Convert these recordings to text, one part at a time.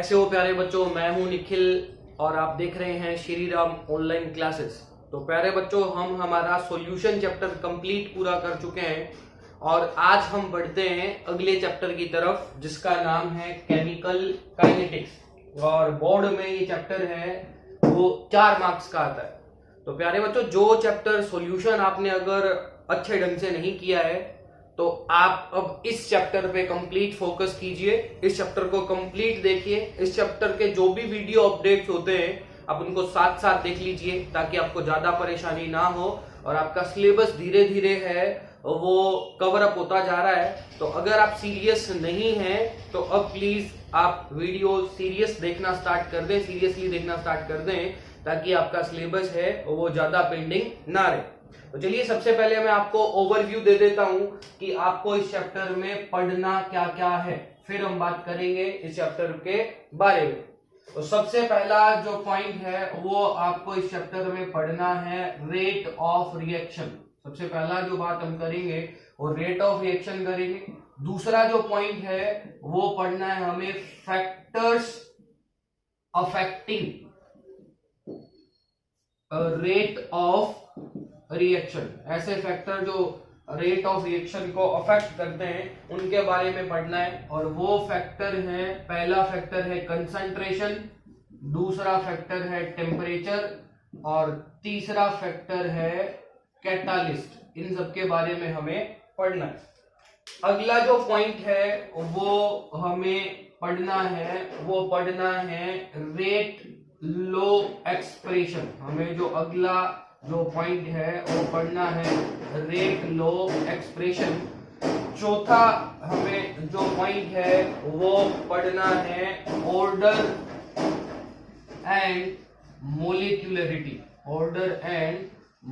कैसे हो प्यारे बच्चों। मैं हूं निखिल और आप देख रहे हैं श्री राम ऑनलाइन क्लासेस। तो प्यारे बच्चों, हम हमारा सॉल्यूशन चैप्टर कंप्लीट पूरा कर चुके हैं और आज हम बढ़ते हैं अगले चैप्टर की तरफ जिसका नाम है केमिकल काइनेटिक्स। और बोर्ड में ये चैप्टर है वो 4 मार्क्स का आता है। तो प्यारे बच्चों, जो चैप्टर सॉल्यूशन आपने अगर अच्छे ढंग से नहीं किया है तो आप अब इस चैप्टर पे कंप्लीट फोकस कीजिए, इस चैप्टर को कंप्लीट देखिए। इस चैप्टर के जो भी वीडियो अपडेट्स होते हैं आप उनको साथ साथ देख लीजिए ताकि आपको ज्यादा परेशानी ना हो और आपका सिलेबस धीरे धीरे है वो कवर अप होता जा रहा है। तो अगर आप सीरियस नहीं हैं तो अब प्लीज आप वीडियो सीरियस देखना स्टार्ट कर दें, सीरियसली देखना स्टार्ट कर दें ताकि आपका सिलेबस है वो ज्यादा पेंडिंग ना रहे। तो चलिए सबसे पहले मैं आपको ओवरव्यू दे देता हूं कि आपको इस चैप्टर में पढ़ना क्या क्या है, फिर हम बात करेंगे इस चैप्टर के बारे में। तो सबसे पहला जो पॉइंट है वो आपको इस चैप्टर में पढ़ना है रेट ऑफ रिएक्शन। सबसे पहला जो बात हम करेंगे वो रेट ऑफ रिएक्शन करेंगे। दूसरा जो पॉइंट है वो पढ़ना है हमें factors affecting rate of reaction. ऐसे फैक्टर जो रेट ऑफ रिएक्शन को अफेक्ट करते हैं उनके बारे में पढ़ना है। और वो फैक्टर है, पहला फैक्टर है कंसंट्रेशन, दूसरा फैक्टर है टेम्परेचर और तीसरा फैक्टर है कैटालिस्ट। इन सब के बारे में हमें पढ़ना है। अगला जो पॉइंट है वो हमें पढ़ना है रेट लो एक्सप्रेशन। हमें जो अगला जो पॉइंट है वो पढ़ना है रेट लो एक्सप्रेशन। चौथा हमें जो पॉइंट है वो पढ़ना है ऑर्डर एंड मोलिक्युलरिटी। ऑर्डर एंड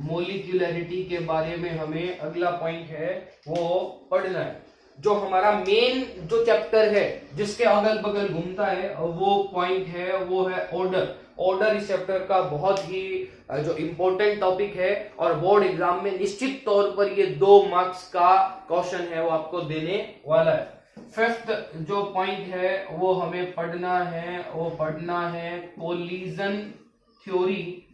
मोलिक्युलरिटी के बारे में हमें अगला पॉइंट है वो पढ़ना है। जो हमारा मेन जो चैप्टर है जिसके अगल बगल घूमता है वो पॉइंट है वो है ऑर्डर। ऑर्डर इस चैप्टर का बहुत ही जो इंपॉर्टेंट टॉपिक है और बोर्ड एग्जाम में निश्चित तौर पर ये 2 मार्क्स का क्वेश्चन है वो आपको देने वाला है। फिफ्थ जो पॉइंट है वो हमें पढ़ना है कोलिजन थ्योरी।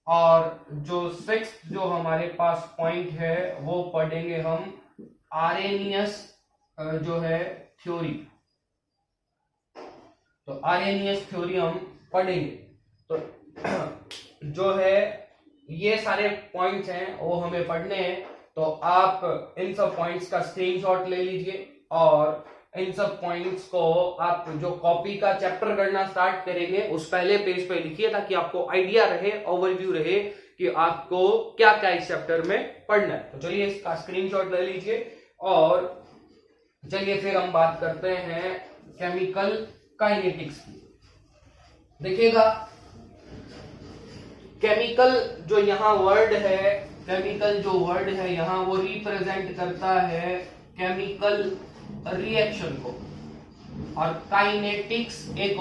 और जो सिक्स्थ जो हमारे पास पॉइंट है वो पढ़ेंगे हम आरेनियस जो है थ्योरी। तो आरेनियस थ्योरी हम पढ़ेंगे। तो जो है ये सारे पॉइंट्स हैं वो हमें पढ़ने हैं। तो आप इन सब पॉइंट्स का स्क्रीनशॉट ले लीजिए और इन सब पॉइंट्स को आप जो कॉपी का चैप्टर करना स्टार्ट करेंगे उस पहले पेज पे लिखिए ताकि आपको आइडिया रहे, ओवरव्यू रहे कि आपको क्या क्या इस चैप्टर में पढ़ना है। तो चलिए इसका स्क्रीनशॉट ले लीजिए और चलिए फिर हम बात करते हैं केमिकल काइनेटिक्स की। देखिएगा केमिकल जो यहाँ वर्ड है, केमिकल जो वर्ड है यहाँ वो रिप्रेजेंट करता है केमिकल रिएक्शन को। और काइनेटिक्स एक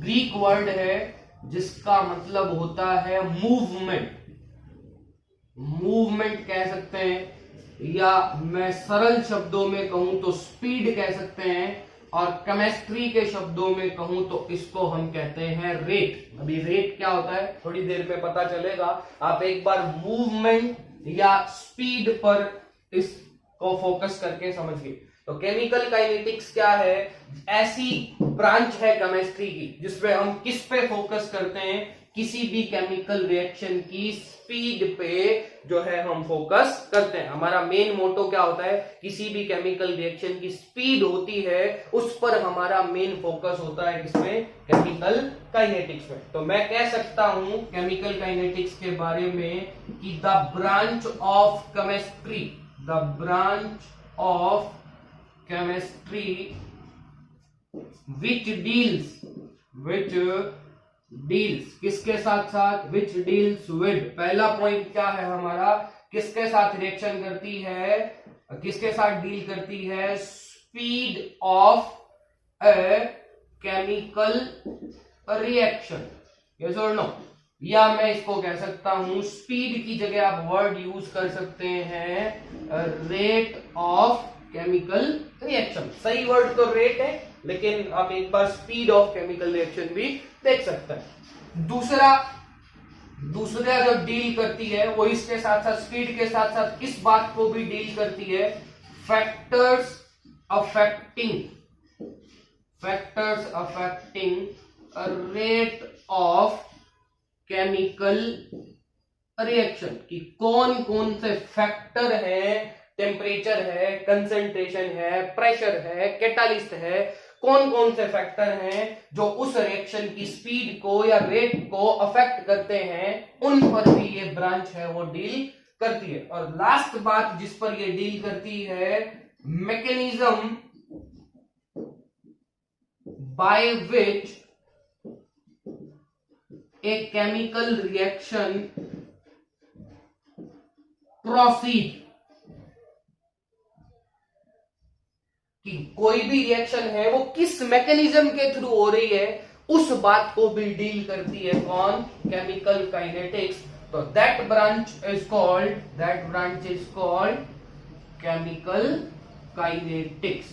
ग्रीक वर्ड है जिसका मतलब होता है मूवमेंट। मूवमेंट कह सकते हैं या मैं सरल शब्दों में कहूं तो स्पीड कह सकते हैं और केमिस्ट्री के शब्दों में कहूं तो इसको हम कहते हैं रेट। अभी रेट क्या होता है थोड़ी देर में पता चलेगा। आप एक बार मूवमेंट या स्पीड पर इसको फोकस करके समझिए। तो केमिकल काइनेटिक्स क्या है? ऐसी ब्रांच है केमिस्ट्री की जिसमें हम किस पे फोकस करते हैं, किसी भी केमिकल रिएक्शन की स्पीड पे जो है हम फोकस करते हैं। हमारा मेन मोटो क्या होता है, किसी भी केमिकल रिएक्शन की स्पीड होती है उस पर हमारा मेन फोकस होता है किसमें, केमिकल काइनेटिक्स में। तो मैं कह सकता हूं केमिकल काइनेटिक्स के बारे में कि the branch of chemistry, the branch of chemistry which deals किसके साथ साथ, which deals with। पहला पॉइंट क्या है हमारा, किसके साथ रिएक्शन करती है, किसके साथ डील करती है, speed of a chemical reaction. Yes और नो? या मैं इसको कह सकता हूं स्पीड की जगह आप वर्ड यूज कर सकते हैं रेट ऑफ केमिकल रिएक्शन। सही वर्ड तो रेट है लेकिन आप एक बार स्पीड ऑफ केमिकल रिएक्शन भी देख सकते हैं। दूसरा जो डील करती है वो इसके साथ साथ स्पीड के साथ साथ इस बात को भी डील करती है, factors affecting rate of chemical reaction, कि कौन कौन से फैक्टर है, टेम्परेचर है, कंसंट्रेशन है, प्रेशर है, कैटालिस्ट है, कौन कौन से फैक्टर हैं जो उस रिएक्शन की स्पीड को या रेट को अफेक्ट करते हैं, उन पर भी ये ब्रांच है वो डील करती है। और लास्ट बात जिस पर ये डील करती है, mechanism by which a chemical reaction proceed, कि कोई भी रिएक्शन है वो किस मैकेनिज्म के थ्रू हो रही है, उस बात को भी डील करती है कौन, केमिकल काइनेटिक्स। तो that branch is called chemical kinetics.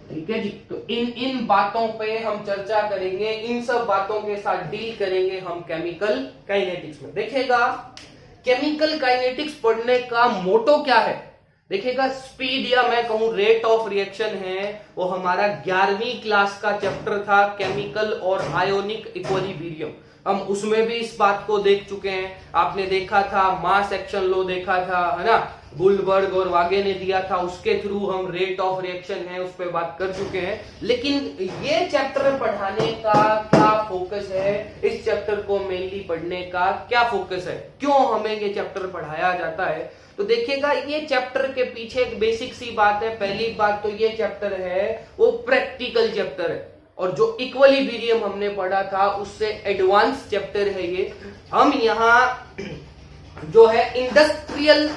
ठीक है जी। तो इन बातों पे हम चर्चा करेंगे, इन सब बातों के साथ डील करेंगे हम केमिकल काइनेटिक्स में। देखिएगा केमिकल काइनेटिक्स पढ़ने का मोटो क्या है, देखिएगा स्पीड या मैं कहूं रेट ऑफ रिएक्शन है, वो हमारा 11वीं क्लास का चैप्टर था, केमिकल और आयोनिक इक्विलिब्रियम। हम उसमें भी इस बात को देख चुके हैं। आपने देखा था मास एक्शन लो देखा था, है ना, गुलबर्ग और वागे ने दिया था, उसके थ्रू हम रेट ऑफ रिएक्शन है उस पर बात कर चुके हैं। लेकिन ये चैप्टर पढ़ाने का क्या फोकस है, इस चैप्टर को मेनली पढ़ने का क्या फोकस है, क्यों हमें ये चैप्टर पढ़ाया जाता है, तो देखिएगा ये चैप्टर के पीछे एक बेसिक सी बात है। पहली बात तो ये चैप्टर है वो प्रैक्टिकल चैप्टर है, और जो इक्विलिब्रियम हमने पढ़ा था उससे एडवांस चैप्टर है ये। हम यहाँ जो है इंडस्ट्रियल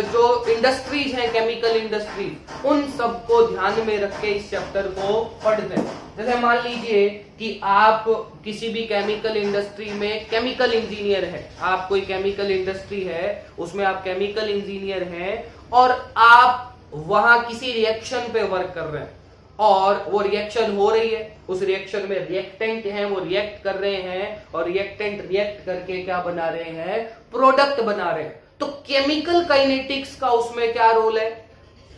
जो इंडस्ट्रीज हैं, केमिकल इंडस्ट्री, उन सबको ध्यान में रख के इस चैप्टर को पढ़ते हैं। जैसे मान लीजिए कि आप किसी भी केमिकल इंडस्ट्री में केमिकल इंजीनियर है, आप कोई केमिकल इंडस्ट्री है उसमें आप केमिकल इंजीनियर हैं, और आप वहां किसी रिएक्शन पे वर्क कर रहे हैं, और वो रिएक्शन हो रही है, उस रिएक्शन में रिएक्टेंट हैं वो रिएक्ट कर रहे हैं, और रिएक्टेंट रिएक्ट करके क्या बना रहे हैं, प्रोडक्ट बना रहे हैं। तो केमिकल काइनेटिक्स का उसमें क्या रोल है,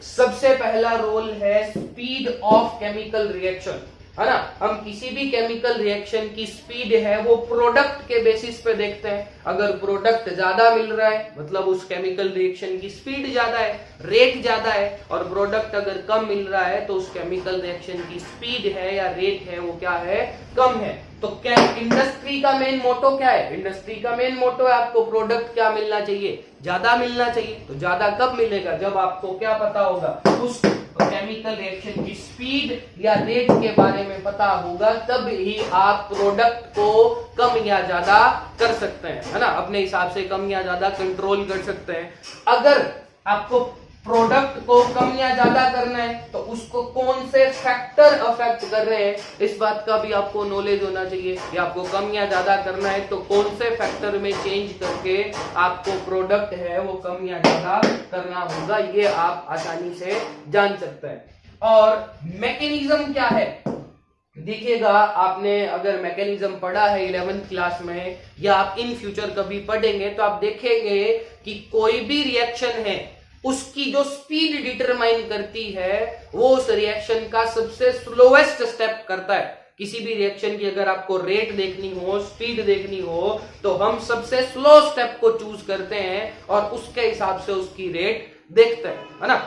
सबसे पहला रोल है स्पीड ऑफ केमिकल रिएक्शन, है ना। हम किसी भी केमिकल रिएक्शन की स्पीड है वो प्रोडक्ट के बेसिस पे देखते हैं। अगर प्रोडक्ट ज्यादा मिल रहा है मतलब उस केमिकल रिएक्शन की स्पीड ज्यादा है, रेट ज्यादा है, और प्रोडक्ट अगर कम मिल रहा है तो उस केमिकल रिएक्शन की स्पीड है या रेट है वो क्या है, कम है। तो क्या इंडस्ट्री का मेन मोटो क्या है, इंडस्ट्री का मेन मोटो है आपको प्रोडक्ट क्या मिलना चाहिए, ज्यादा मिलना चाहिए। तो ज्यादा कब मिलेगा, जब आपको क्या पता होगा, उस केमिकल रिएक्शन की स्पीड या रेट के बारे में पता होगा, तब ही आप प्रोडक्ट को कम या ज्यादा कर सकते हैं, है ना, अपने हिसाब से कम या ज्यादा कंट्रोल कर सकते हैं। अगर आपको प्रोडक्ट को कम या ज्यादा करना है तो उसको कौन से फैक्टर अफेक्ट कर रहे हैं, इस बात का भी आपको नॉलेज होना चाहिए कि आपको कम या ज्यादा करना है तो कौन से फैक्टर में चेंज करके आपको प्रोडक्ट है वो कम या ज्यादा करना होगा, ये आप आसानी से जान सकते हैं। और मैकेनिज्म क्या है, देखिएगा आपने अगर मैकेनिज्म पढ़ा है 11th क्लास में, या आप इन फ्यूचर कभी पढ़ेंगे, तो आप देखेंगे कि कोई भी रिएक्शन है उसकी जो स्पीड डिटरमाइन करती है वो उस रिएक्शन का सबसे स्लोएस्ट स्टेप करता है। किसी भी रिएक्शन की अगर आपको रेट देखनी हो, स्पीड देखनी हो, तो हम सबसे स्लो स्टेप को चूज करते हैं और उसके हिसाब से उसकी रेट देखते हैं, है ना।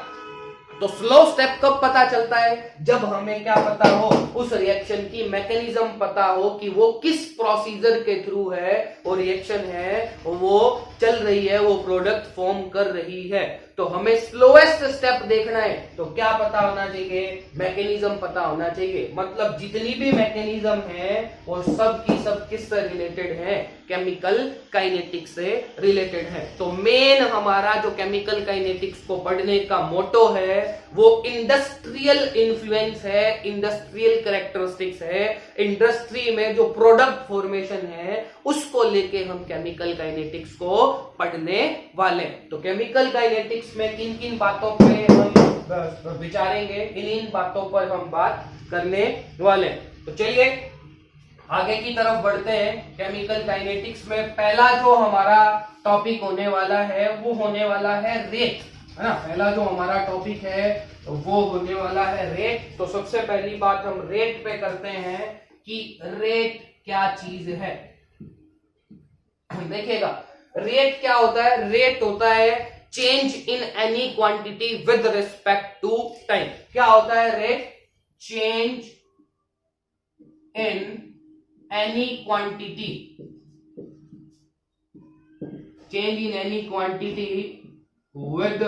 तो स्लो स्टेप कब पता चलता है, जब हमें क्या पता हो, उस रिएक्शन की मैकेनिज्म पता हो कि वो किस प्रोसीजर के थ्रू है वो रिएक्शन है वो चल रही है, वो प्रोडक्ट फॉर्म कर रही है। तो हमें स्लोएस्ट स्टेप देखना है तो क्या पता होना चाहिए, मैकेनिज्म पता होना चाहिए। मतलब जितनी भी मैकेनिज्म है वो सब की सब किससे रिलेटेड है, केमिकल काइनेटिक्स से रिलेटेड है। तो मेन हमारा जो केमिकल काइनेटिक्स को पढ़ने का मोटो है वो इंडस्ट्रियल इन्फ्लुएंस है, इंडस्ट्रियल कैरेक्टरिस्टिक्स है, इंडस्ट्री में जो प्रोडक्ट फॉर्मेशन है उसको लेके हम केमिकल काइनेटिक्स को पढ़ने वाले हैं। तो केमिकल काइनेटिक्स में किन किन बातों पे हम विचारेंगे, इन बातों पर हम बात करने वाले हैं। तो चलिए आगे की तरफ बढ़ते हैं। केमिकल काइनेटिक्स में पहला जो हमारा टॉपिक होने वाला है वो होने वाला है रेट, है ना। पहला जो हमारा टॉपिक है वो होने वाला है रेट। तो सबसे पहली बात हम रेट पे करते हैं कि रेट क्या चीज है। देखिएगा रेट क्या होता है। रेट होता है change in any quantity with respect to time. क्या होता है rate? Change in any quantity, change in any quantity with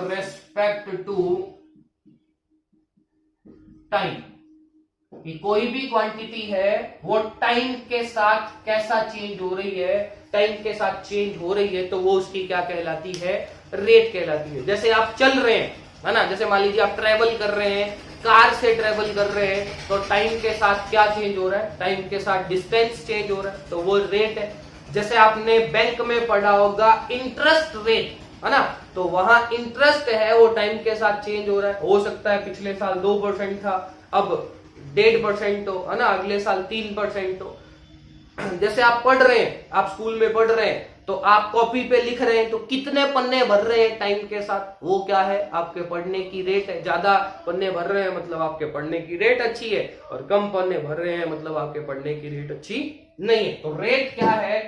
respect to time। कि कोई भी क्वांटिटी है वो टाइम के साथ कैसा चेंज हो रही है, टाइम के साथ चेंज हो रही है तो वो उसकी क्या कहलाती है? रेट कहलाती है। जैसे आप चल रहे हैं, है ना, जैसे मान लीजिए आप ट्रेवल कर रहे हैं, कार से ट्रेवल कर रहे हैं तो टाइम के साथ क्या चेंज हो रहा है? टाइम के साथ डिस्टेंस चेंज हो रहा है तो वो रेट है। जैसे आपने बैंक में पढ़ा होगा इंटरेस्ट रेट, है ना, तो वहां इंटरेस्ट है वो टाइम के साथ चेंज हो रहा है। हो सकता है पिछले साल 2% था, अब 1.5% हो, है ना, अगले साल 3% हो। जैसे आप पढ़ रहे हैं, आप स्कूल में पढ़ रहे हैं तो आप कॉपी पे लिख रहे हैं तो कितने पन्ने भर रहे हैं टाइम के साथ, वो क्या है? आपके पढ़ने की रेट है। ज्यादा पन्ने भर रहे हैं मतलब आपके पढ़ने की रेट अच्छी है, और कम पन्ने भर रहे हैं मतलब आपके पढ़ने की रेट अच्छी नहीं है। तो रेट क्या है?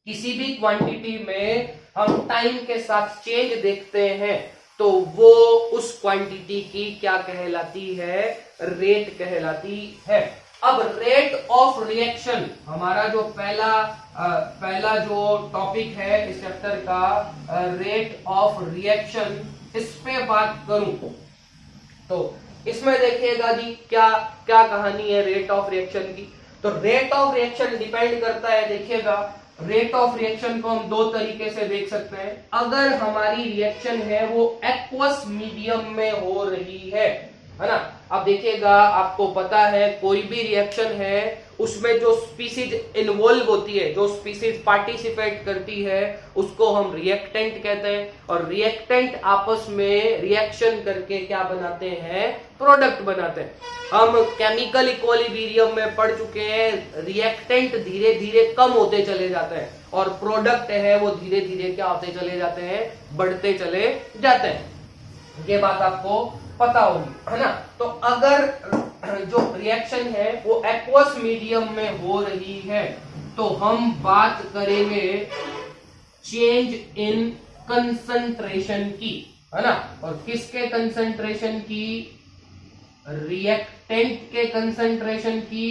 किसी भी क्वांटिटी में हम टाइम के साथ चेंज देखते हैं तो वो उस क्वांटिटी की क्या कहलाती है? रेट कहलाती है। अब रेट ऑफ रिएक्शन हमारा जो पहला जो टॉपिक है इस चैप्टर का, रेट ऑफ रिएक्शन, इस पे बात करूं तो इसमें देखिएगा जी क्या क्या कहानी है रेट ऑफ रिएक्शन की। तो रेट ऑफ रिएक्शन डिपेंड करता है, देखिएगा रेट ऑफ रिएक्शन को हम दो तरीके से देख सकते हैं। अगर हमारी रिएक्शन है वो एक्वस मीडियम में हो रही है ना। अब देखिएगा आपको पता है कोई भी रिएक्शन है उसमें जो स्पीसीज इन्वॉल्व होती है, जो स्पीसीज पार्टिसिपेट करती है उसको हम रिएक्टेंट कहते हैं, और रिएक्टेंट आपस में रिएक्शन करके क्या बनाते हैं? प्रोडक्ट बनाते हैं। हम केमिकल इक्विलिब्रियम में पढ़ चुके हैं, रिएक्टेंट धीरे धीरे कम होते चले जाते हैं और प्रोडक्ट है वो धीरे धीरे क्या होते चले जाते हैं? बढ़ते चले जाते हैं। ये बात आपको पता होगी, है ना। तो अगर जो रिएक्शन है वो एक्वस मीडियम में हो रही है तो हम बात करेंगे चेंज इन कंसंट्रेशन की, है ना। और किसके कंसंट्रेशन की? रिएक्टेंट के कंसंट्रेशन की।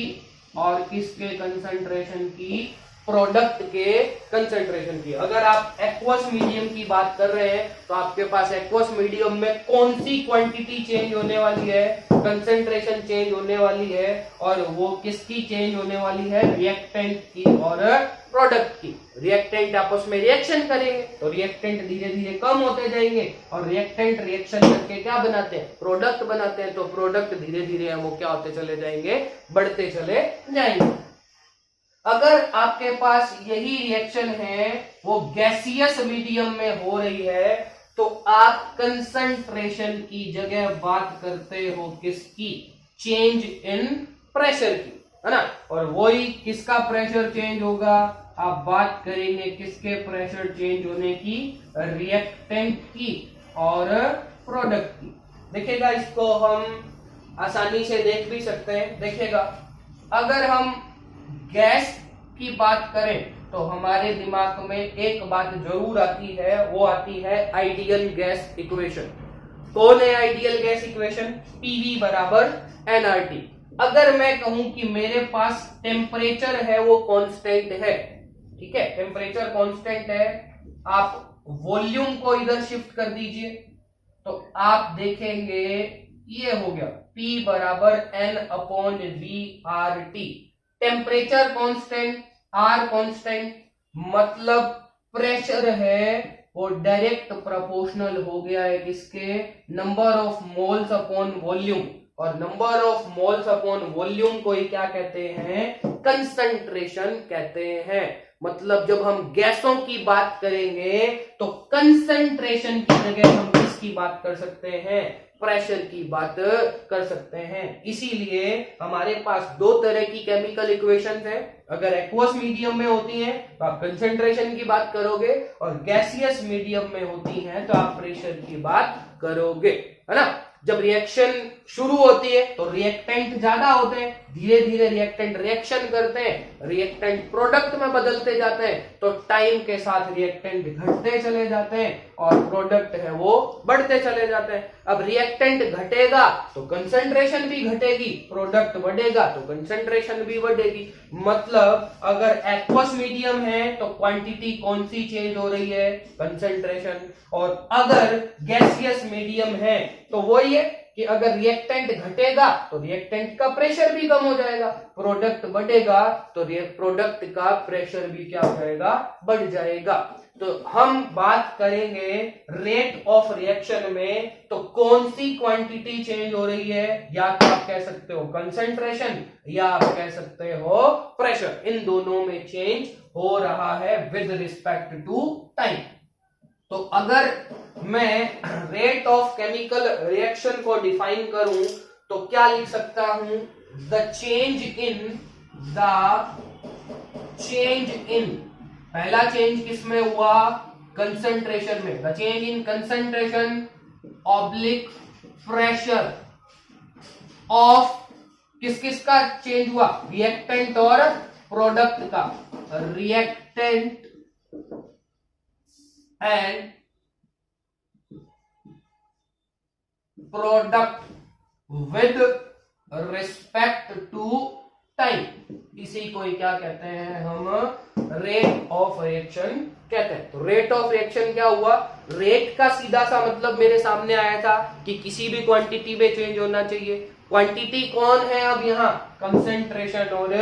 और किसके कंसंट्रेशन की? प्रोडक्ट के कंसंट्रेशन की। अगर आप एक्वस मीडियम की बात कर रहे हैं तो आपके पास एक्वस मीडियम में कौन सी क्वांटिटी चेंज होने वाली है? कंसंट्रेशन चेंज होने वाली है, और वो किसकी चेंज होने वाली है? रिएक्टेंट की और प्रोडक्ट की। रिएक्टेंट आपस में रिएक्शन करेंगे तो रिएक्टेंट धीरे धीरे कम होते जाएंगे, और रिएक्टेंट रिएक्शन करके क्या बनाते हैं? प्रोडक्ट बनाते हैं। तो प्रोडक्ट धीरे धीरे वो क्या होते चले जाएंगे? बढ़ते चले जाएंगे। अगर आपके पास यही रिएक्शन है वो गैसियस मीडियम में हो रही है तो आप कंसंट्रेशन की जगह बात करते हो किसकी? चेंज इन प्रेशर की, है ना। और वही किसका प्रेशर चेंज होगा? आप बात करेंगे किसके प्रेशर चेंज होने की? रिएक्टेंट की और प्रोडक्ट की। देखिएगा इसको हम आसानी से देख भी सकते हैं। देखिएगा अगर हम गैस की बात करें तो हमारे दिमाग में एक बात जरूर आती है, वो आती है आइडियल गैस इक्वेशन। कौन है आइडियल गैस इक्वेशन? पीवी बराबर एनआरटी। अगर मैं कहूं कि मेरे पास टेम्परेचर है वो कांस्टेंट है, ठीक है, टेम्परेचर कांस्टेंट है, आप वॉल्यूम को इधर शिफ्ट कर दीजिए तो आप देखेंगे ये हो गया P बराबर N/V/RT। Temperature constant, R constant, मतलब प्रेशर है वो डायरेक्ट प्रोपोर्शनल हो गया है किसके, number of moles upon volume, और number of moles upon volume को ही क्या कहते हैं, कंसंट्रेशन कहते हैं। मतलब जब हम गैसों की बात करेंगे तो कंसंट्रेशन की जगह हम किसकी बात कर सकते हैं, प्रेशर की बात कर सकते हैं। इसीलिए हमारे पास दो तरह की केमिकल इक्वेशंस है। अगर एक्वस मीडियम में होती हैं तो आप कंसंट्रेशन की बात करोगे, और गैसियस मीडियम में होती हैं तो आप प्रेशर की बात करोगे, है ना। जब रिएक्शन शुरू होती है तो रिएक्टेंट ज्यादा होते हैं, धीरे धीरे रिएक्टेंट रिएक्शन करते हैं, रिएक्टेंट प्रोडक्ट में बदलते जाते हैं, तो टाइम के साथ रिएक्टेंट घटते चले जाते हैं और प्रोडक्ट है वो बढ़ते चले जाते हैं। अब रिएक्टेंट घटेगा तो कंसंट्रेशन भी घटेगी, प्रोडक्ट बढ़ेगा तो कंसंट्रेशन भी बढ़ेगी। मतलब अगर एक्वस मीडियम है तो क्वांटिटी कौन सी चेंज हो रही है, कंसंट्रेशन। और अगर गैसियस मीडियम है तो वही है कि अगर रिएक्टेंट घटेगा तो रिएक्टेंट का प्रेशर भी कम हो जाएगा, प्रोडक्ट बढ़ेगा तो प्रोडक्ट का प्रेशर भी क्या हो जाएगा, बढ़ जाएगा। तो हम बात करेंगे रेट ऑफ रिएक्शन में, तो कौन सी क्वांटिटी चेंज हो रही है, या तो आप कह सकते हो कंसंट्रेशन या आप कह सकते हो प्रेशर, इन दोनों में चेंज हो रहा है विद रिस्पेक्ट टू टाइम। तो अगर मैं रेट ऑफ केमिकल रिएक्शन को डिफाइन करूं तो क्या लिख सकता हूं, द चेंज इन, पहला चेंज किसमें हुआ, कंसंट्रेशन में, the change in concentration oblique pressure of, किस किस का चेंज हुआ, रिएक्टेंट और प्रोडक्ट का, reactant and product with respect to time, इसी को क्या कहते हैं हम, रेट ऑफ रिएक्शन कहते हैं। तो रेट ऑफ रिएक्शन क्या हुआ, रेट का सीधा सा मतलब मेरे सामने आया था कि किसी भी क्वांटिटी में चेंज होना चाहिए। क्वांटिटी कौन है अब यहाँ, कंसंट्रेशन और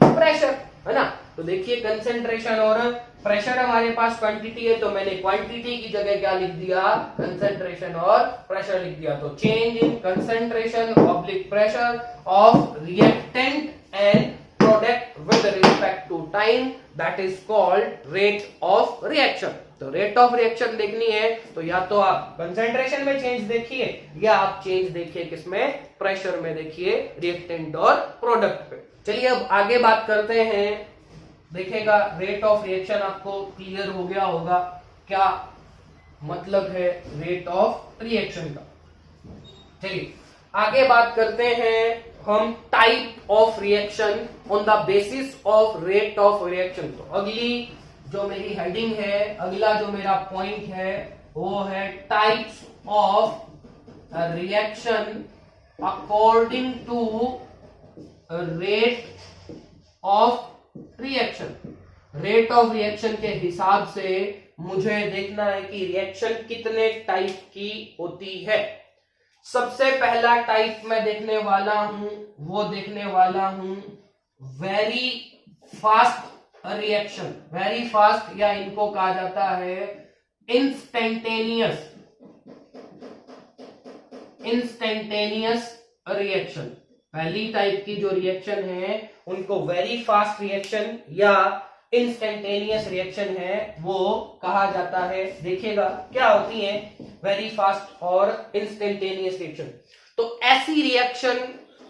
प्रेशर, है ना। तो देखिए कंसंट्रेशन और प्रेशर हमारे पास क्वांटिटी है, तो मैंने क्वांटिटी की जगह क्या लिख दिया, कंसंट्रेशन और प्रेशर लिख दिया। तो change in concentration oblique pressure of reactant and product with respect to time, that is called rate of reaction. तो रेट ऑफ रिएक्शन देखनी है तो या तो आप कंसंट्रेशन में चेंज देखिए, या आप चेंज देखिए किसमें, प्रेशर में देखिए, रिएक्टेंट और प्रोडक्ट पे। चलिए अब आगे बात करते हैं। देखेगा रेट ऑफ रिएक्शन आपको क्लियर हो गया होगा, क्या मतलब है रेट ऑफ रिएक्शन का। चलिए आगे बात करते हैं हम type of reaction on the basis of rate of reaction. तो अगली जो मेरी हेडिंग है, अगला जो मेरा पॉइंट है वो है types of reaction according to rate of reaction. Rate of reaction के हिसाब से मुझे देखना है कि रिएक्शन कितने टाइप की होती है। सबसे पहला टाइप मैं देखने वाला हूं, वो देखने वाला हूं very fast reaction. Very fast या इनको कहा जाता है इंस्टेंटेनियस रिएक्शन। पहली टाइप की जो रिएक्शन है उनको वेरी फास्ट रिएक्शन या इंस्टेंटेनियस रिएक्शन है वो कहा जाता है। देखिएगा क्या होती है वेरी फास्ट और इंस्टेंटेनियस रिएक्शन। तो ऐसी रिएक्शन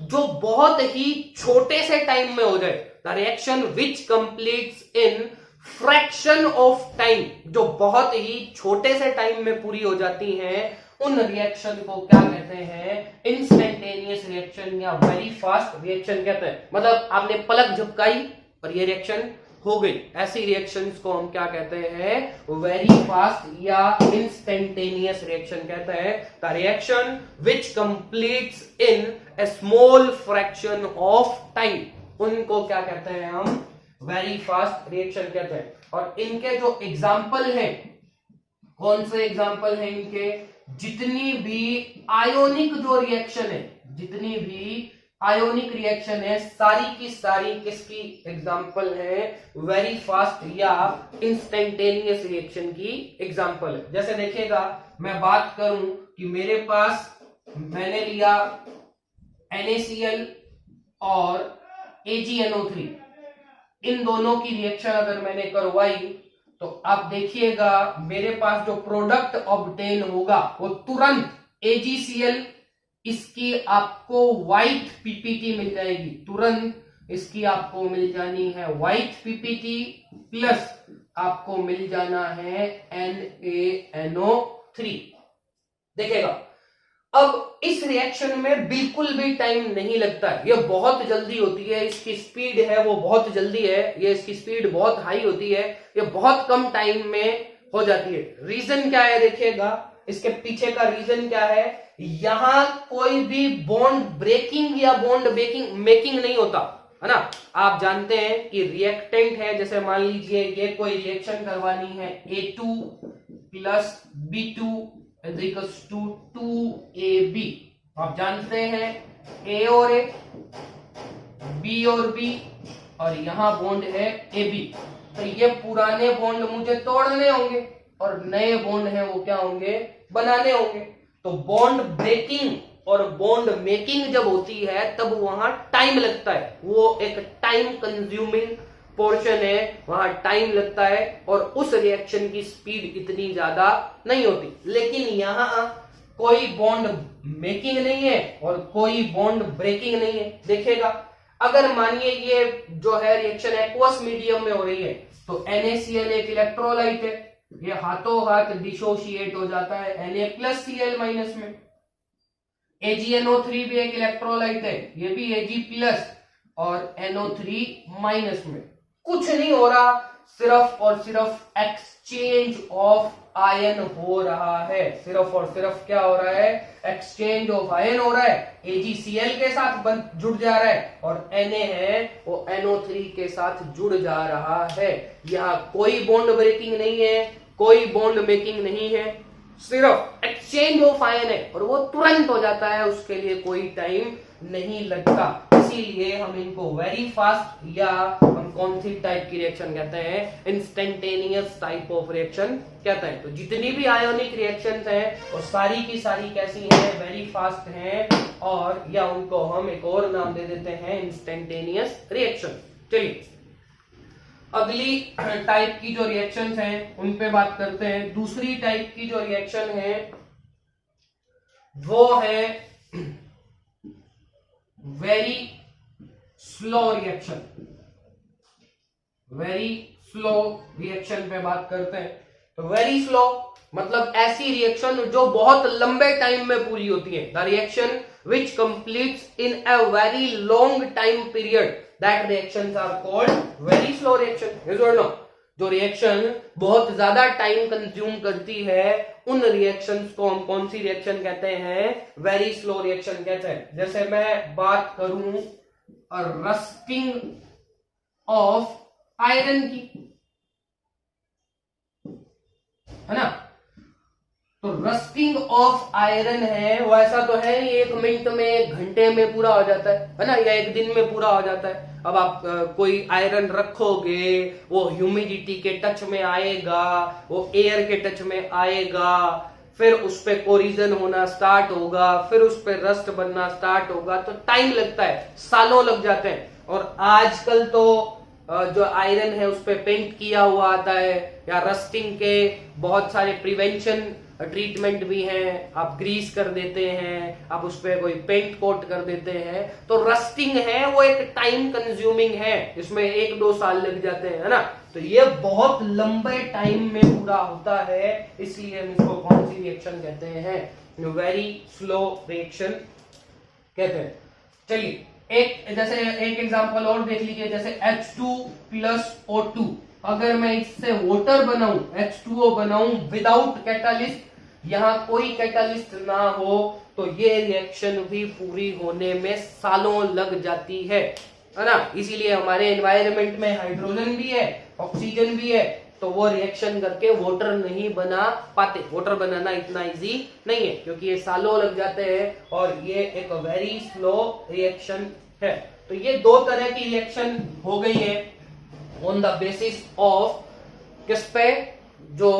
जो बहुत ही छोटे से टाइम में हो जाए, the reaction which completes in fraction of time, जो बहुत ही छोटे से टाइम में पूरी हो जाती हैं, उन रिएक्शन को क्या कहते हैं, इंस्टेंटेनियस रिएक्शन या वेरी फास्ट रिएक्शन कहते हैं। मतलब आपने पलक झपकाई और ये रिएक्शन हो गई, ऐसी रिएक्शंस को हम क्या कहते हैं, वेरी फास्ट या इंस्टेंटेनियस रिएक्शन कहते हैं। The reaction which completes in A small fraction of time, उनको क्या कहते हैं हम, वेरी फास्ट रिएक्शन कहते हैं। और इनके जो एग्जाम्पल हैं, कौन से एग्जाम्पल हैं इनके, जितनी भी आयोनिक जो रिएक्शन है, जितनी भी आयोनिक रिएक्शन है, सारी की सारी किसकी एग्जांपल है? वेरी फास्ट या इंस्टेंटेनियस रिएक्शन की एग्जांपल है। जैसे देखिएगा, मैं बात करूं कि मेरे पास मैंने लिया NaCl और AgNO3, इन दोनों की रिएक्शन अगर मैंने करवाई तो आप देखिएगा मेरे पास जो प्रोडक्ट ऑब्टेन होगा वो तुरंत AgCl, इसकी आपको व्हाइट पीपीटी मिल जाएगी, तुरंत इसकी आपको मिल जानी है व्हाइट पीपीटी, प्लस आपको मिल जाना है NaNO3। देखिएगा अब इस रिएक्शन में बिल्कुल भी टाइम नहीं लगता है, ये बहुत जल्दी होती है, इसकी स्पीड है वो बहुत जल्दी है, ये इसकी स्पीड बहुत हाई होती है, ये बहुत कम टाइम में हो जाती है। रीजन क्या है? देखिएगा इसके पीछे का रीजन क्या है, यहां कोई भी बॉन्ड ब्रेकिंग या बॉन्ड मेकिंग नहीं होता है ना। आप जानते हैं कि रिएक्टेंट है, जैसे मान लीजिए ये कोई रिएक्शन करवानी है A2 plus B2 equals to 2AB, आप जानते हैं A और A, B और B, और यहां बॉन्ड है AB, तो ये पुराने बॉन्ड मुझे तोड़ने होंगे और नए बॉन्ड है वो क्या होंगे? बनाने होंगे। तो बॉन्ड ब्रेकिंग और बॉन्ड मेकिंग जब होती है तब वहां टाइम लगता है, वो एक टाइम कंज्यूमिंग पोर्शन है, वहां टाइम लगता है और उस रिएक्शन की स्पीड इतनी ज्यादा नहीं होती। लेकिन यहां कोई बॉन्ड मेकिंग नहीं है और कोई बॉन्ड ब्रेकिंग नहीं है। देखिएगा अगर मानिए ये जो है रिएक्शन एक्वस मीडियम में हो रही है तो NaCl एक इलेक्ट्रोलाइट है, ये हाथों हाथ डिसोशिएट हो जाता है Na+Cl- में। AgNO3 भी एक इलेक्ट्रोलाइट है, ये भी Ag+ और NO3- में। कुछ नहीं हो रहा, सिर्फ और सिर्फ एक्सचेंज ऑफ आयन हो रहा है, सिर्फ और सिर्फ क्या हो रहा है? एक्सचेंज ऑफ आयन हो रहा है। AgCl के साथ जुड़ जा रहा है और Na है वो NO3 के साथ जुड़ जा रहा है। यहाँ कोई बॉन्ड ब्रेकिंग नहीं है, कोई बॉन्ड मेकिंग नहीं है, सिर्फ एक्सचेंज ऑफ आयन है और वो तुरंत हो जाता है, उसके लिए कोई टाइम नहीं लगता। इसीलिए हम इनको वेरी फास्ट या हम कौन सी टाइप की रिएक्शन कहते हैं? इंस्टेंटेनियस टाइप ऑफ रिएक्शन कहते हैं। तो जितनी भी आयोनिक रिएक्शंस हैं वो सारी की सारी कैसी हैं? वेरी फास्ट हैं, और या उनको हम एक और नाम दे देते हैं इंस्टेंटेनियस रिएक्शन। चलिए अगली टाइप की जो रिएक्शंस हैं उन पे बात करते हैं। दूसरी टाइप की जो रिएक्शन है वो है very slow reaction. Very slow reaction पे बात करते हैं। तो वेरी स्लो मतलब ऐसी रिएक्शन जो बहुत लंबे टाइम में पूरी होती है। The reaction which completes in a very long time period, that reactions are called very slow reaction. Yes or no? जो रिएक्शन बहुत ज्यादा टाइम कंज्यूम करती है उन रिएक्शंस को हम कौन सी रिएक्शन कहते हैं? वेरी स्लो रिएक्शन कहते हैं। जैसे मैं बात करूं रस्टिंग ऑफ आयरन की, है ना। तो रस्टिंग ऑफ आयरन है वो ऐसा तो है नहीं 1 मिनट में 1 घंटे में पूरा हो जाता है ना, या 1 दिन में पूरा हो जाता है। अब आप कोई आयरन रखोगे, वो ह्यूमिडिटी के टच में आएगा, वो एयर के टच में आएगा, फिर उस पर कोरिजन होना स्टार्ट होगा, फिर उस पर रस्ट बनना स्टार्ट होगा, तो टाइम लगता है, सालों लग जाते हैं। और आजकल तो जो आयरन है उस पर पेंट किया हुआ आता है, या रस्टिंग के बहुत सारे प्रिवेंशन ट्रीटमेंट भी हैं, आप ग्रीस कर देते हैं, आप उस पर कोई पेंट कोट कर देते हैं। तो रस्टिंग है वो एक टाइम कंज्यूमिंग है, इसमें 1-2 साल लग जाते हैं, है ना। तो ये बहुत लंबे टाइम में पूरा होता है, इसलिए हम इसको कौन सी रिएक्शन कहते हैं? वेरी स्लो रिएक्शन कहते हैं। चलिए एक एग्जांपल और देख लीजिए, जैसे H2+O2, अगर मैं इससे वाटर बनाऊं, H2O बनाऊं विदाउट कैटालिस्ट, यहां कोई कैटालिस्ट ना हो, तो ये रिएक्शन भी पूरी होने में सालों लग जाती है ना। इसीलिए हमारे एनवायरनमेंट में हाइड्रोजन भी है, ऑक्सीजन भी है, तो वो रिएक्शन करके वाटर नहीं बना पाते। वाटर बनाना इतना इजी नहीं है क्योंकि ये सालों लग जाते हैं और ये एक वेरी स्लो रिएक्शन है। तो ये दो तरह की रिएक्शन हो गई है ऑन द बेसिस ऑफ किस पे, जो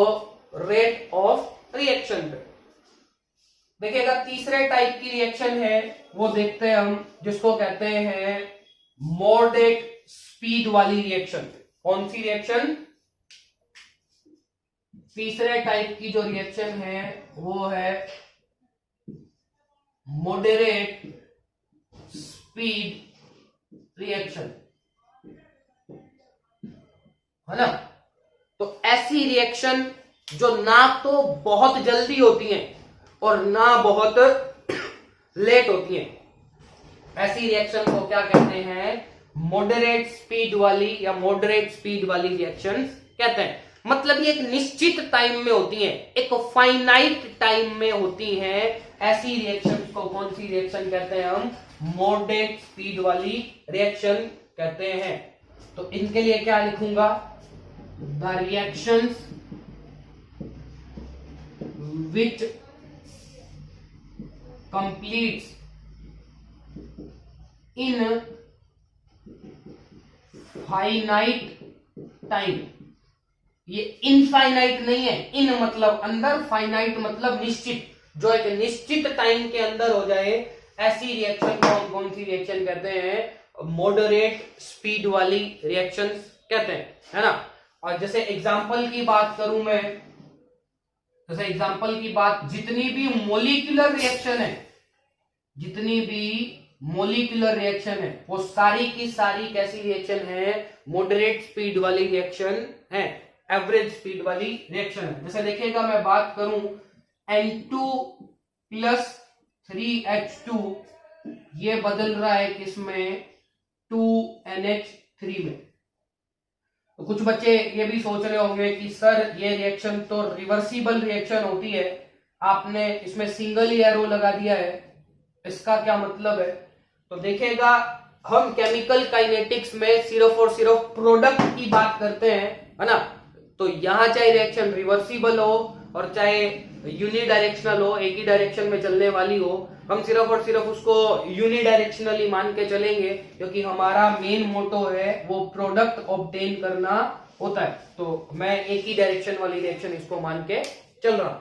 रेट ऑफ रिएक्शन पे। देखिएगा तीसरे टाइप की रिएक्शन है वो देखते हैं हम, जिसको कहते हैं मॉडरेट स्पीड वाली रिएक्शन। कौन सी रिएक्शन? तीसरे टाइप की जो रिएक्शन है वो है मॉडरेट स्पीड रिएक्शन, है ना। तो ऐसी रिएक्शन जो ना तो बहुत जल्दी होती हैं और ना बहुत लेट होती हैं, ऐसी रिएक्शन को क्या कहते हैं? मॉडरेट स्पीड वाली या मॉडरेट स्पीड वाली रिएक्शन कहते हैं। मतलब ये एक निश्चित टाइम में होती हैं, एक फाइनाइट टाइम में होती हैं। ऐसी रिएक्शन को कौन सी रिएक्शन कहते हैं? हम मॉडरेट स्पीड वाली रिएक्शन कहते हैं। तो इनके लिए क्या लिखूंगा? The reactions which completes in finite time. ये इनफाइनाइट नहीं है, इन मतलब अंदर, फाइनाइट मतलब निश्चित, जो एक निश्चित टाइम के अंदर हो जाए, ऐसी रिएक्शन को हम कौन सी रिएक्शन कहते हैं? मॉडरेट स्पीड वाली रिएक्शन कहते हैं, है ना। और जैसे एग्जांपल की बात करूं मैं, जैसे एग्जांपल की बात, जितनी भी मॉलिक्यूलर रिएक्शन है, जितनी भी मॉलिक्यूलर रिएक्शन है, वो सारी की सारी कैसी रिएक्शन है? मॉडरेट स्पीड वाली रिएक्शन है, एवरेज स्पीड वाली रिएक्शन है। जैसे देखिएगा मैं बात करूं N2 प्लस 3H2, ये बदल रहा है किसमें? 2NH3 में। तो कुछ बच्चे ये भी सोच रहे होंगे कि सर ये रिएक्शन तो रिवर्सिबल रिएक्शन होती है, आपने इसमें सिंगल ही एरो लगा दिया है, इसका क्या मतलब है? तो देखिएगा हम केमिकल काइनेटिक्स में सिर्फ और सिर्फ प्रोडक्ट की बात करते हैं, है ना। तो यहां चाहे रिएक्शन रिवर्सिबल हो और चाहे यूनिडायरेक्शनल हो, एक ही डायरेक्शन में चलने वाली हो, हम सिर्फ और सिर्फ उसको यूनिडायरेक्शनली मान के चलेंगे क्योंकि हमारा मेन मोटो है वो प्रोडक्ट ऑब्टेन करना होता है। तो मैं एक ही डायरेक्शन वाली रिएक्शन इसको मान के चल रहा हूं।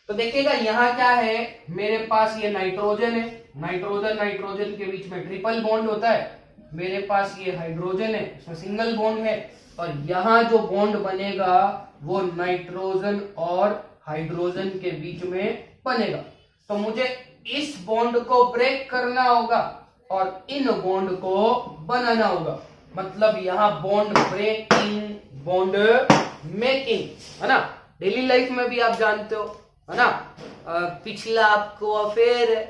तो देखिएगा यहां क्या है, मेरे पास ये नाइट्रोजन है, नाइट्रोजन नाइट्रोजन के बीच में ट्रिपल बॉन्ड होता है, मेरे पास ये हाइड्रोजन है, इसमें सिंगल बॉन्ड है, और यहां जो बॉन्ड बनेगा वो नाइट्रोजन और हाइड्रोजन के बीच में बनेगा। तो मुझे इस बॉन्ड को ब्रेक करना होगा और इन बॉन्ड को बनाना होगा। मतलब यहां बॉन्ड ब्रेकिंग, बॉन्ड मेकिंग, है ना। डेली लाइफ में भी आप जानते हो, है ना, पिछला आपको अफेयर है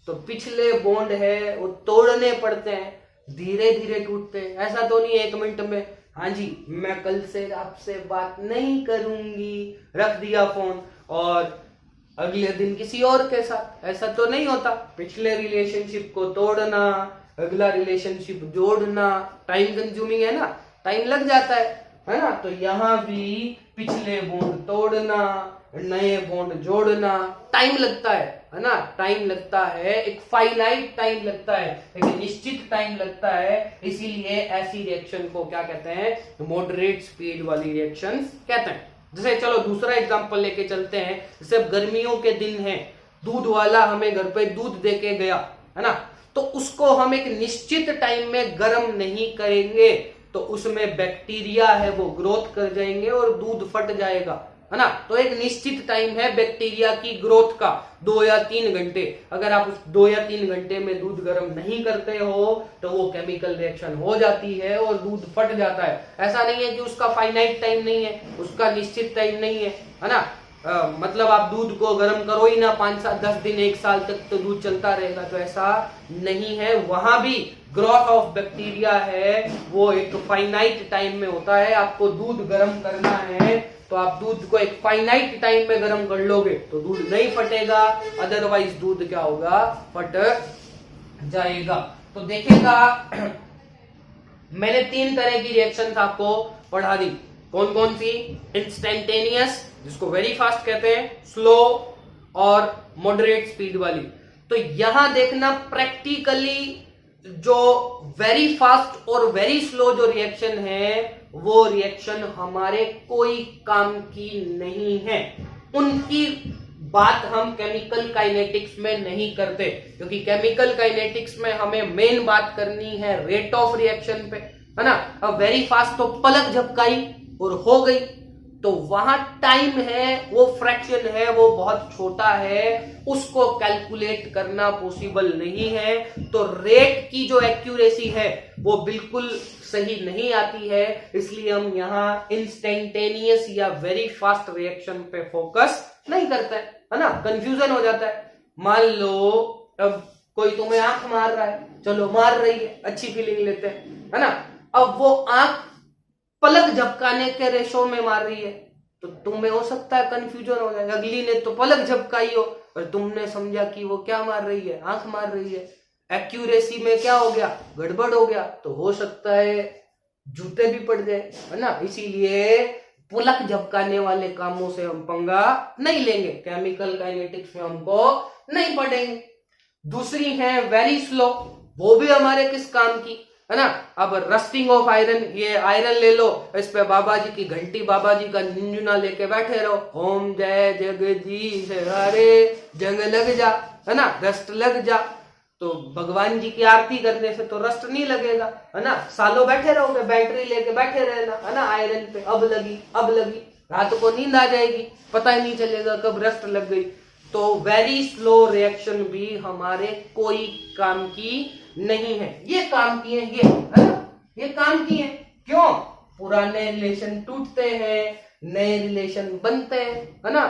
तो पिछले बॉन्ड है वो तोड़ने पड़ते हैं, धीरे धीरे टूटते हैं। ऐसा तो नहीं एक मिनट में, हाँ जी मैं कल से आपसे बात नहीं करूंगी, रख दिया फोन और अगले दिन किसी और के साथ, ऐसा तो नहीं होता। पिछले रिलेशनशिप को तोड़ना, अगला रिलेशनशिप जोड़ना टाइम कंज्यूमिंग है ना, टाइम लग जाता है ना। तो यहाँ भी पिछले बॉन्ड तोड़ना, नए बॉन्ड जोड़ना टाइम लगता है ना, टाइम लगता है, एक फाइनाइट टाइम लगता है, एक निश्चित टाइम लगता है। इसीलिए ऐसी रिएक्शन को क्या कहते हैं? मॉडरेट स्पीड वाली रिएक्शन कहते हैं। जैसे चलो दूसरा एग्जांपल लेके चलते हैं। जैसे गर्मियों के दिन है, दूध वाला हमें घर पे दूध दे के गया, है ना, तो उसको हम एक निश्चित टाइम में गर्म नहीं करेंगे तो उसमें बैक्टीरिया है वो ग्रोथ कर जाएंगे और दूध फट जाएगा, है ना। तो एक निश्चित टाइम है बैक्टीरिया की ग्रोथ का, 2 या 3 घंटे। अगर आप उस 2 या 3 घंटे में दूध गर्म नहीं करते हो तो वो केमिकल रिएक्शन हो जाती है और दूध फट जाता है। ऐसा नहीं है कि उसका फाइनाइट टाइम नहीं है, उसका निश्चित टाइम नहीं है ना। मतलब आप दूध को गर्म करो ही ना 5, 7, 10 दिन, 1 साल तक तो दूध चलता रहेगा, तो ऐसा नहीं है। वहां भी ग्रोथ ऑफ बैक्टीरिया है वो एक फाइनाइट टाइम में होता है। आपको दूध गर्म करना है तो आप दूध को एक फाइनाइट टाइम में गर्म कर लोगे तो दूध नहीं फटेगा, अदरवाइज दूध क्या होगा? फट जाएगा। तो देखिएगा मैंने 3 तरह की रिएक्शन आपको पढ़ा दी। कौन कौन सी? इंस्टेंटेनियस, जिसको वेरी फास्ट कहते हैं, स्लो और मॉडरेट स्पीड वाली। तो यहां देखना प्रैक्टिकली जो वेरी फास्ट और वेरी स्लो जो रिएक्शन है वो रिएक्शन हमारे कोई काम की नहीं है। उनकी बात हम केमिकल काइनेटिक्स में नहीं करते, क्योंकि केमिकल काइनेटिक्स में हमें मेन बात करनी है रेट ऑफ रिएक्शन पे, है ना। अब वेरी फास्ट तो पलक झपकाई और हो गई, तो वहां टाइम है, वो फ्रैक्शन है, वो बहुत छोटा है, उसको कैलकुलेट करना पॉसिबल नहीं है। तो रेट की जो एक्यूरेसी है वो बिल्कुल सही नहीं आती है, इसलिए हम यहाँ इंस्टेंटेनियस या वेरी फास्ट रिएक्शन पे फोकस नहीं करते है ना। कंफ्यूजन हो जाता है। मान लो अब कोई तुम्हें आंख मार रहा है, चलो मार रही है, अच्छी फीलिंग लेते हैं, है ना। अब वो आंख पलक झपकाने के रेशो में मार रही है, तो तुम्हें हो सकता है कंफ्यूजन हो जाए। अगली ने तो पलक झपकाई हो और तुमने समझा कि वो क्या मार रही है, आंख मार रही है। एक्यूरेसी में क्या हो गया, गड़बड़ हो गया, तो हो सकता है जूते भी पड़ जाए, है ना। इसीलिए पलक झपकाने वाले कामों से हम पंगा नहीं लेंगे, केमिकल काइनेटिक्स में हमको नहीं पढ़ेंगे। दूसरी है वेरी स्लो, वो भी हमारे किस काम की, है ना। अब रस्टिंग ऑफ आयरन, ये आयरन ले लो, इस पे बाबा जी की घंटी, बाबा जी का झुनझुना लेके बैठे रहो, ओम जय जगदीश हरे, जंग लग जा, है ना, रस्ट लग जा। तो भगवान जी की आरती करने से तो रस्ट नहीं लगेगा, है ना। सालों बैठे रहोगे, बैटरी लेके बैठे रहना, है ना, आयरन पे, अब लगी, रात को नींद आ जाएगी, पता ही नहीं चलेगा कब रस्ट लग गई। तो वेरी स्लो रिएक्शन भी हमारे कोई काम की नहीं है। ये काम की है, ये, है ना, ये काम की है। क्यों? पुराने रिलेशन टूटते हैं, नए रिलेशन बनते हैं, है ना।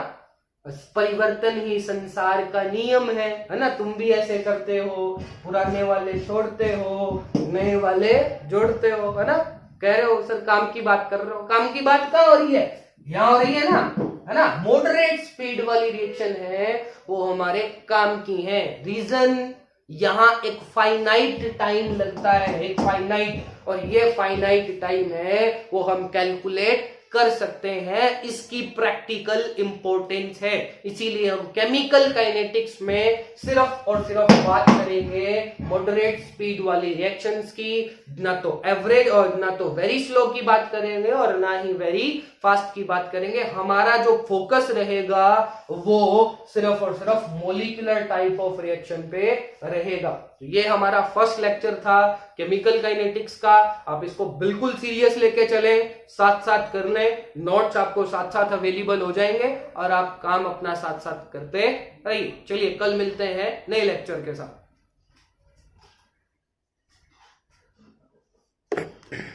परिवर्तन ही संसार का नियम है ना। तुम भी ऐसे करते हो, पुराने वाले छोड़ते हो, नए वाले जोड़ते हो, है ना। कह रहे हो सर काम की बात कर रहे हो, काम की बात कहाँ हो रही है, यहाँ हो रही है ना, है ना। मॉडरेट स्पीड वाली रिएक्शन है वो हमारे काम की है। रीजन, यहाँ एक फाइनाइट टाइम लगता है, एक फाइनाइट, और ये फाइनाइट टाइम है वो हम कैलकुलेट कर सकते हैं, इसकी प्रैक्टिकल इंपॉर्टेंस है। इसीलिए हम केमिकल काइनेटिक्स में सिर्फ और सिर्फ बात करेंगे मॉडरेट स्पीड वाली रिएक्शंस की, ना तो एवरेज और ना तो वेरी स्लो की बात करेंगे और ना ही वेरी फास्ट की बात करेंगे। हमारा जो फोकस रहेगा वो सिर्फ और सिर्फ मॉलिक्यूलर टाइप ऑफ रिएक्शन पे रहेगा। तो ये हमारा फर्स्ट लेक्चर था केमिकल काइनेटिक्स का। आप इसको बिल्कुल सीरियस लेके चले, साथ साथ कर लें, नोट्स आपको साथ साथ अवेलेबल हो जाएंगे और आप काम अपना साथ साथ करते रहिए। चलिए कल मिलते हैं नए लेक्चर के साथ।